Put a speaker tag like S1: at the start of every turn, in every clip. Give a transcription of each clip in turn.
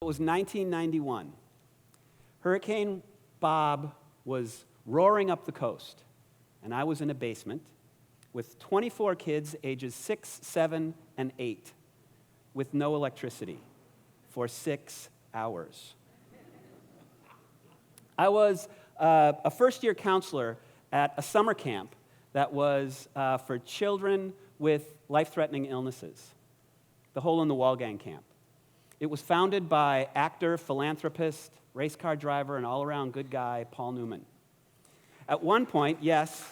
S1: was 1991. Hurricane Bob was roaring up the coast, and I was in a basement with 24 kids ages 6, 7, and 8 with no electricity for 6 hours. I was a first-year counselor at a summer camp that was for children with life-threatening illnesses, the Hole in the Wall Gang Camp. It was founded by actor, philanthropist, race car driver, and all-around good guy, Paul Newman. At one point, yes,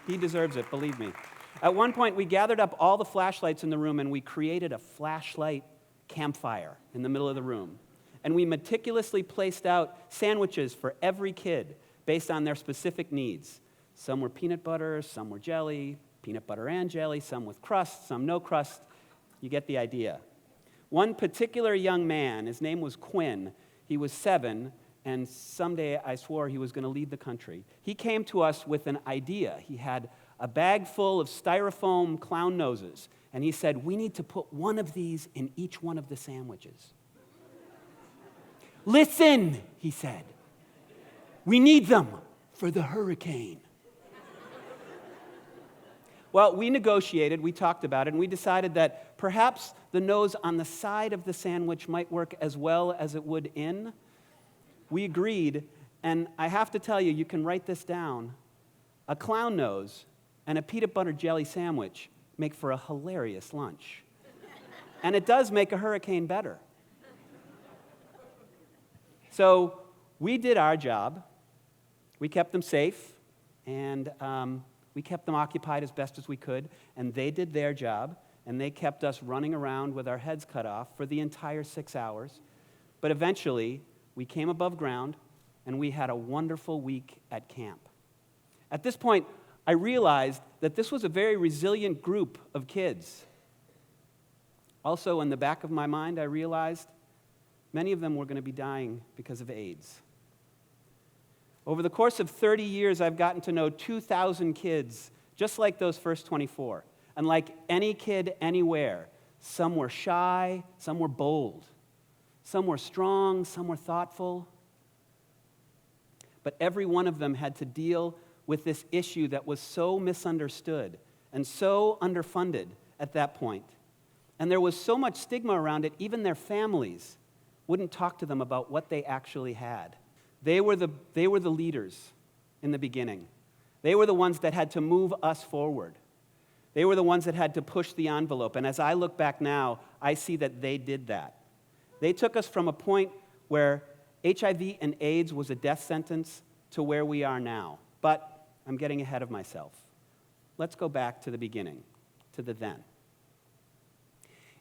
S1: he deserves it, believe me. At one point, we gathered up all the flashlights in the room and we created a flashlight campfire in the middle of the room. And we meticulously placed out sandwiches for every kid based on their specific needs. Some were peanut butter, some were jelly, peanut butter and jelly, some with crust, some no crust. You get the idea. One particular young man, his name was Quinn, he was 7, and someday I swore he was going to lead the country. He came to us with an idea. He had a bag full of styrofoam clown noses, and he said, "We need to put one of these in each one of the sandwiches." "Listen," he said, "we need them for the hurricane." Well, we negotiated, we talked about it, and we decided that perhaps the nose on the side of the sandwich might work as well as it would in. We agreed, and I have to tell you, you can write this down. A clown nose and a peanut butter jelly sandwich make for a hilarious lunch. And it does make a hurricane better. So we did our job. We kept them safe, and we kept them occupied as best as we could, and they did their job, and they kept us running around with our heads cut off for the entire 6 hours. But eventually, we came above ground, and we had a wonderful week at camp. At this point, I realized that this was a very resilient group of kids. Also, in the back of my mind, I realized many of them were going to be dying because of AIDS. Over the course of 30 years, I've gotten to know 2,000 kids, just like those first 24. And like any kid anywhere, some were shy, some were bold. Some were strong, some were thoughtful. But every one of them had to deal with this issue that was so misunderstood and so underfunded at that point. And there was so much stigma around it, even their families wouldn't talk to them about what they actually had. They were the leaders in the beginning. They were the ones that had to move us forward. They were the ones that had to push the envelope. And as I look back now, I see that they did that. They took us from a point where HIV and AIDS was a death sentence to where we are now. But I'm getting ahead of myself. Let's go back to the beginning, to the then.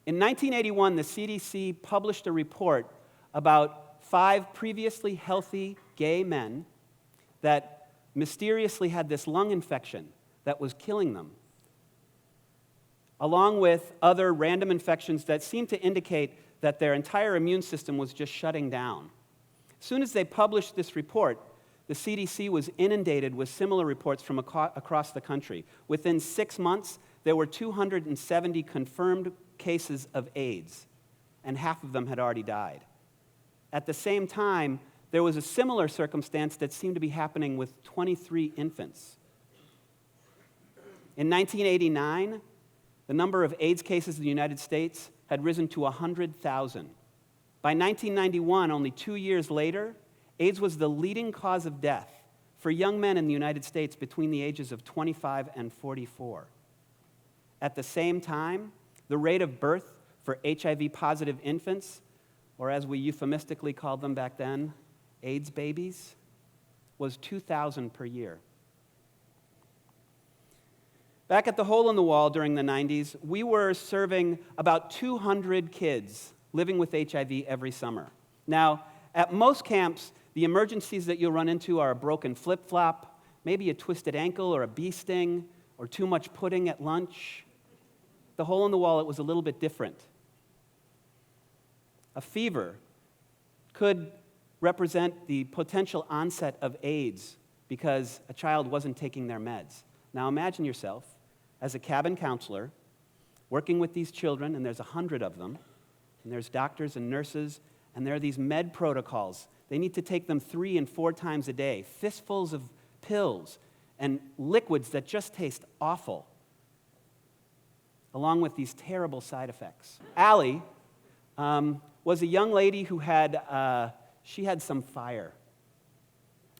S1: In 1981, the CDC published a report about 5 previously healthy gay men that mysteriously had this lung infection that was killing them, along with other random infections that seemed to indicate that their entire immune system was just shutting down. As soon as they published this report, the CDC was inundated with similar reports from across the country. Within 6 months, there were 270 confirmed cases of AIDS, and half of them had already died. At the same time, there was a similar circumstance that seemed to be happening with 23 infants. In 1989, the number of AIDS cases in the United States had risen to 100,000. By 1991, only 2 years later, AIDS was the leading cause of death for young men in the United States between the ages of 25 and 44. At the same time, the rate of birth for HIV-positive infants, or as we euphemistically called them back then, AIDS babies, was 2,000 per year. Back at the Hole in the Wall during the 90s, we were serving about 200 kids living with HIV every summer. Now, at most camps, the emergencies that you'll run into are a broken flip-flop, maybe a twisted ankle or a bee sting, or too much pudding at lunch. The Hole in the Wall, it was a little bit different. A fever could represent the potential onset of AIDS because a child wasn't taking their meds. Now imagine yourself as a cabin counselor working with these children, and there's 100 of them, and there's doctors and nurses And there are these med protocols. They need to take them 3 and 4 times a day, fistfuls of pills and liquids that just taste awful, along with these terrible side effects. Allie was a young lady who she had some fire.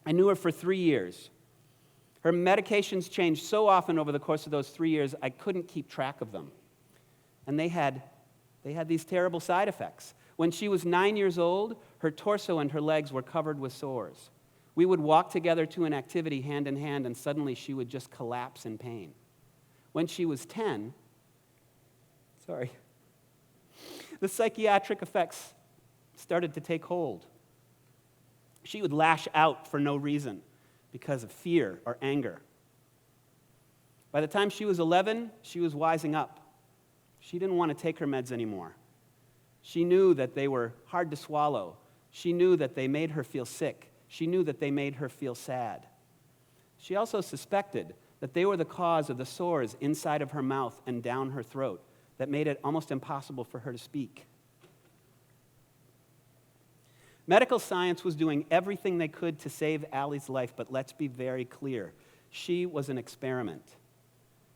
S1: I knew her for 3 years. Her medications changed so often over the course of those 3 years, I couldn't keep track of them. And they had these terrible side effects. When she was 9 years old, her torso and her legs were covered with sores. We would walk together to an activity hand in hand, and suddenly she would just collapse in pain. When she was 10, the psychiatric effects started to take hold. She would lash out for no reason because of fear or anger. By the time she was 11, she was wising up. She didn't want to take her meds anymore. She knew that they were hard to swallow. She knew that they made her feel sick. She knew that they made her feel sad. She also suspected that they were the cause of the sores inside of her mouth and down her throat that made it almost impossible for her to speak. Medical science was doing everything they could to save Allie's life, but let's be very clear. She was an experiment.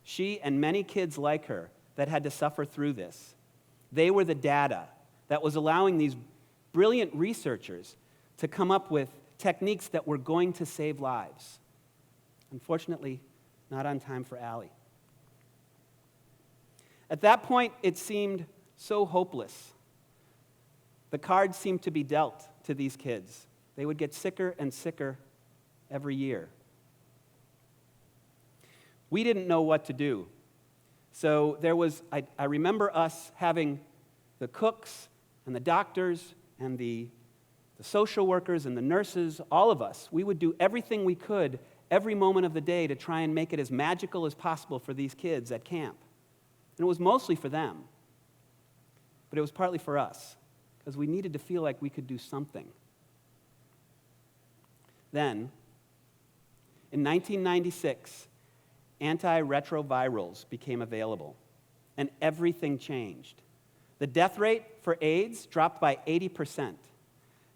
S1: She and many kids like her that had to suffer through this, they were the data that was allowing these brilliant researchers to come up with techniques that were going to save lives. Unfortunately, not on time for Allie. At that point, it seemed so hopeless. The cards seemed to be dealt to these kids. They would get sicker and sicker every year. We didn't know what to do. So I remember us having the cooks and the doctors and the social workers and the nurses, all of us, we would do everything we could every moment of the day to try and make it as magical as possible for these kids at camp. And it was mostly for them, but it was partly for us, because we needed to feel like we could do something. Then, in 1996, antiretrovirals became available, and everything changed. The death rate for AIDS dropped by 80%.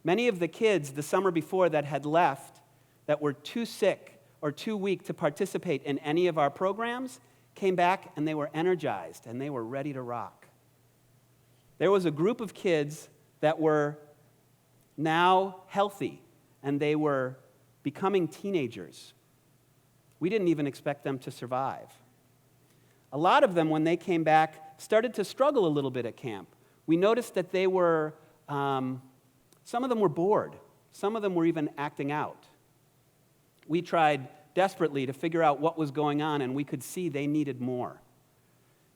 S1: Many of the kids the summer before that had left, that were too sick or too weak to participate in any of our programs, came back and they were energized and they were ready to rock. There was a group of kids that were now healthy and they were becoming teenagers. We didn't even expect them to survive. A lot of them, when they came back, started to struggle a little bit at camp. We noticed that they were, some of them were bored. Some of them were even acting out. We tried desperately to figure out what was going on, and we could see they needed more.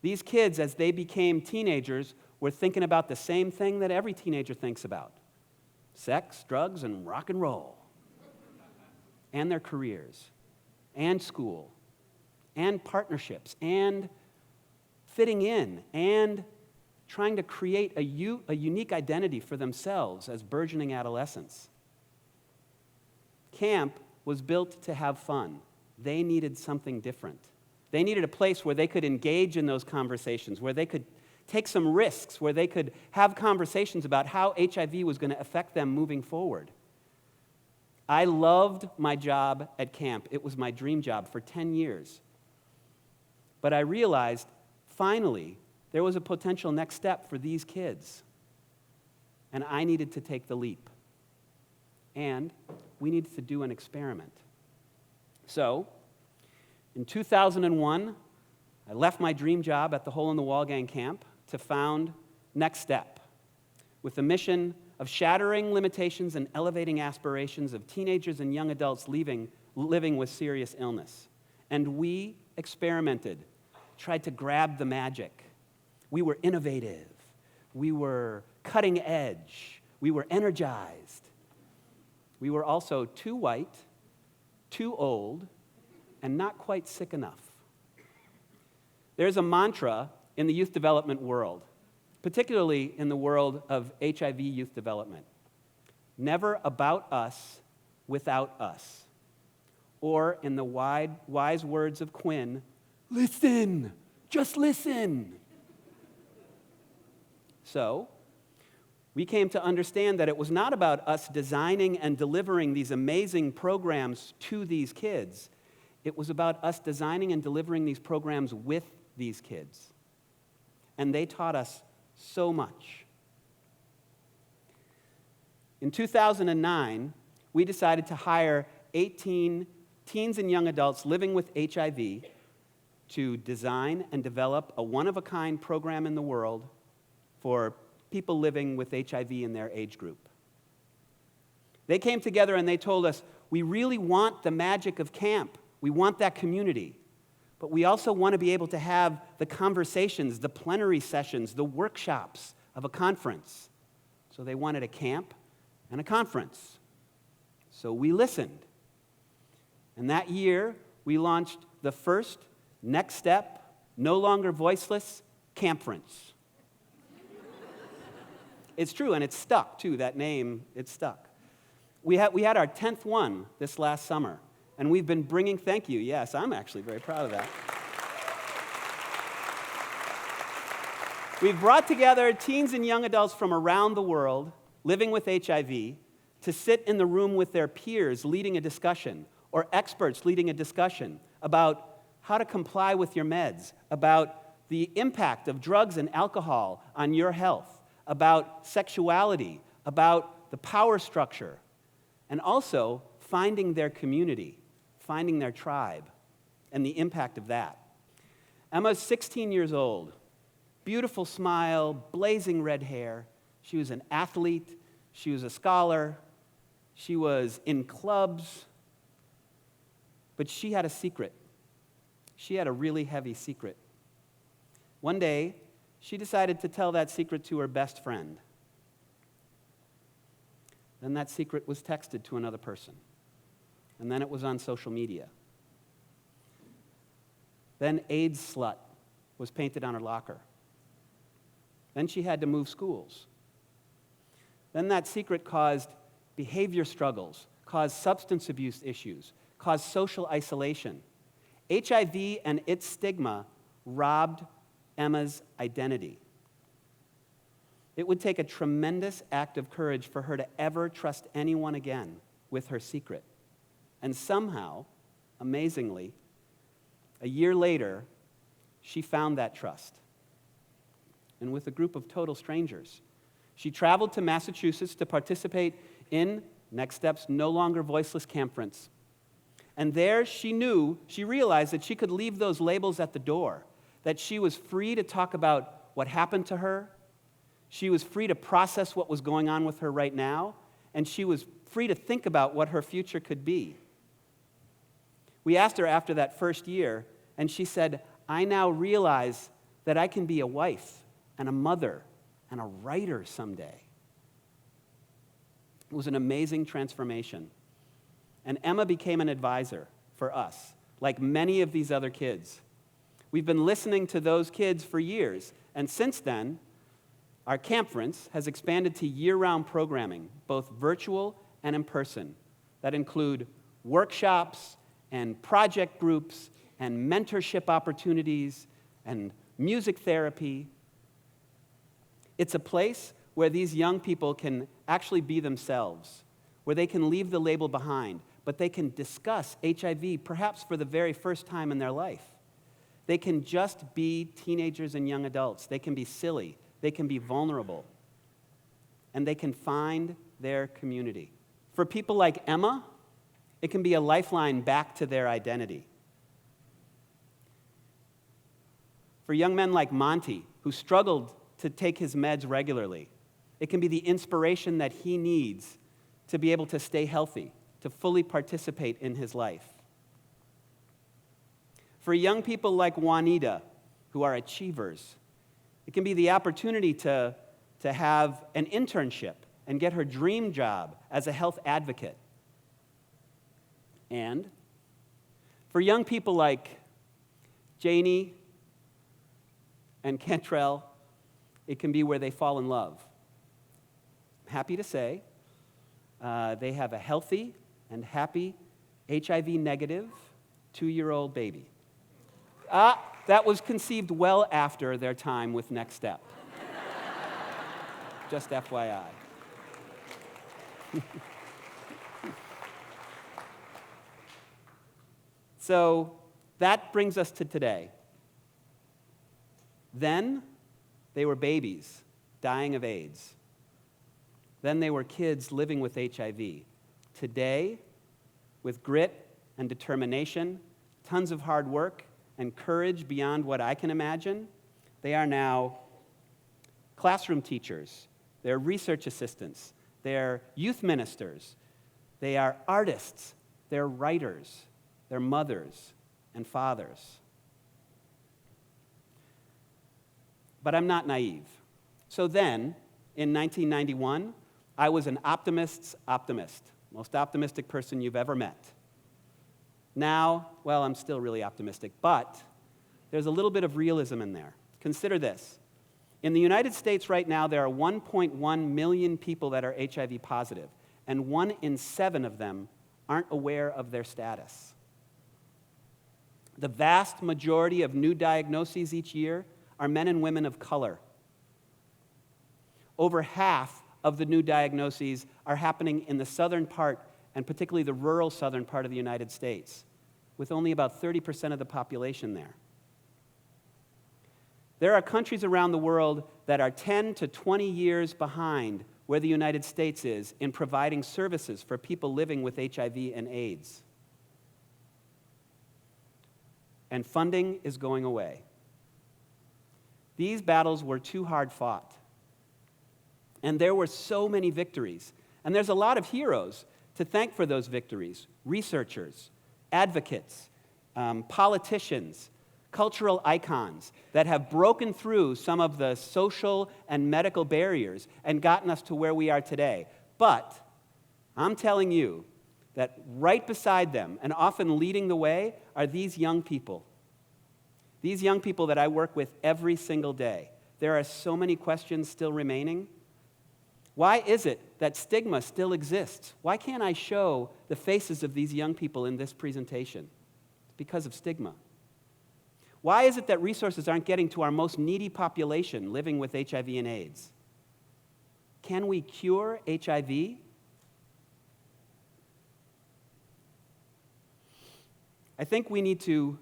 S1: These kids, as they became teenagers, were thinking about the same thing that every teenager thinks about: sex, drugs, and rock and roll, and their careers, and school, and partnerships, and fitting in, and trying to create a unique identity for themselves as burgeoning adolescents. Camp was built to have fun. They needed something different. They needed a place where they could engage in those conversations, where they could take some risks, where they could have conversations about how HIV was going to affect them moving forward. I loved my job at camp. It was my dream job for 10 years. But I realized, finally, there was a potential next step for these kids. And I needed to take the leap. And we needed to do an experiment. So, in 2001, I left my dream job at the Hole in the Wall Gang camp to found Next Step, with the mission of shattering limitations and elevating aspirations of teenagers and young adults living with serious illness. And we experimented, tried to grab the magic. We were innovative. We were cutting edge. We were energized. We were also too white, too old, and not quite sick enough. There's a mantra in the youth development world, particularly in the world of HIV youth development: never about us without us. Or, in the wise words of Quinn, listen, just listen. So, we came to understand that it was not about us designing and delivering these amazing programs to these kids. It was about us designing and delivering these programs with these kids. And they taught us so much. In 2009, we decided to hire 18 teens and young adults living with HIV to design and develop a one-of-a-kind program in the world for people living with HIV in their age group. They came together and they told us, we really want the magic of camp. We want that community. But we also want to be able to have the conversations, the plenary sessions, the workshops of a conference. So they wanted a camp and a conference. So we listened. And that year, we launched the first Next Step, No Longer Voiceless Campference. It's true, and it's stuck, too. That name, it's stuck. We had our 10th one this last summer, and we've been bringing, thank you, yes, I'm actually very proud of that. We've brought together teens and young adults from around the world living with HIV to sit in the room with their peers leading a discussion, or experts leading a discussion about how to comply with your meds, about the impact of drugs and alcohol on your health, about sexuality, about the power structure, and also finding their community, finding their tribe, and the impact of that. Emma's 16 years old, beautiful smile, blazing red hair. She was an athlete, she was a scholar, she was in clubs, but she had a secret. She had a really heavy secret. One day, she decided to tell that secret to her best friend. Then that secret was texted to another person. And then it was on social media. Then AIDS slut was painted on her locker. Then she had to move schools. Then that secret caused behavior struggles, caused substance abuse issues, caused social isolation. HIV and its stigma robbed Emma's identity. It would take a tremendous act of courage for her to ever trust anyone again with her secret. And somehow, amazingly, a year later, she found that trust. And with a group of total strangers, she traveled to Massachusetts to participate in Next Step's No Longer Voiceless Campference. And there she realized that she could leave those labels at the door, that she was free to talk about what happened to her, she was free to process what was going on with her right now, and she was free to think about what her future could be. We asked her after that first year, and she said, I now realize that I can be a wife and a mother and a writer someday. It was an amazing transformation. And Emma became an advisor for us, like many of these other kids. We've been listening to those kids for years, and since then, our campference has expanded to year-round programming, both virtual and in person, that include workshops and project groups and mentorship opportunities and music therapy. It's a place where these young people can actually be themselves, where they can leave the label behind, but they can discuss HIV perhaps for the very first time in their life. They can just be teenagers and young adults. They can be silly. They can be vulnerable. And they can find their community. For people like Emma, it can be a lifeline back to their identity. For young men like Monty, who struggled to take his meds regularly, it can be the inspiration that he needs to be able to stay healthy, to fully participate in his life. For young people like Juanita, who are achievers, it can be the opportunity to have an internship and get her dream job as a health advocate. And for young people like Janie and Cantrell, it can be where they fall in love. I'm happy to say they have a healthy and happy HIV-negative 2-year-old baby. That was conceived well after their time with Next Step. just FYI. So that brings us to today. Then they were babies dying of AIDS. Then they were kids living with HIV. Today, with grit and determination, tons of hard work, and courage beyond what I can imagine, they are now classroom teachers, they're research assistants, they're youth ministers, they are artists, they're writers, they're mothers and fathers. But I'm not naive. So then, in 1991, I was an optimist's optimist, most optimistic person you've ever met. Now, well, I'm still really optimistic, but there's a little bit of realism in there. Consider this. In the United States right now, there are 1.1 million people that are HIV positive, and 1 in 7 of them aren't aware of their status. The vast majority of new diagnoses each year are men and women of color. Over half of the new diagnoses are happening in the southern part, and particularly the rural southern part of the United States, with only about 30% of the population there. There are countries around the world that are 10 to 20 years behind where the United States is in providing services for people living with HIV and AIDS. And funding is going away. These battles were too hard fought. And there were so many victories. And there's a lot of heroes to thank for those victories. Researchers, advocates, politicians, cultural icons that have broken through some of the social and medical barriers and gotten us to where we are today. But I'm telling you that right beside them, and often leading the way, are these young people. These young people that I work with every single day. There are so many questions still remaining. Why is it that stigma still exists? Why can't I show the faces of these young people in this presentation? It's because of stigma. Why is it that resources aren't getting to our most needy population living with HIV and AIDS? Can we cure HIV? I think we need to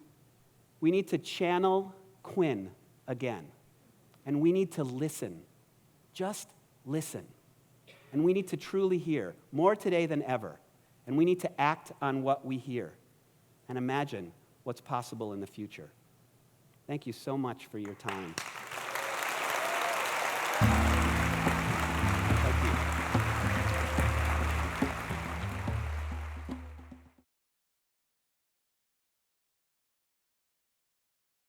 S1: channel Quinn again. And we need to listen. Just listen. And we need to truly hear, more today than ever. And we need to act on what we hear and imagine what's possible in the future. Thank you so much for your time.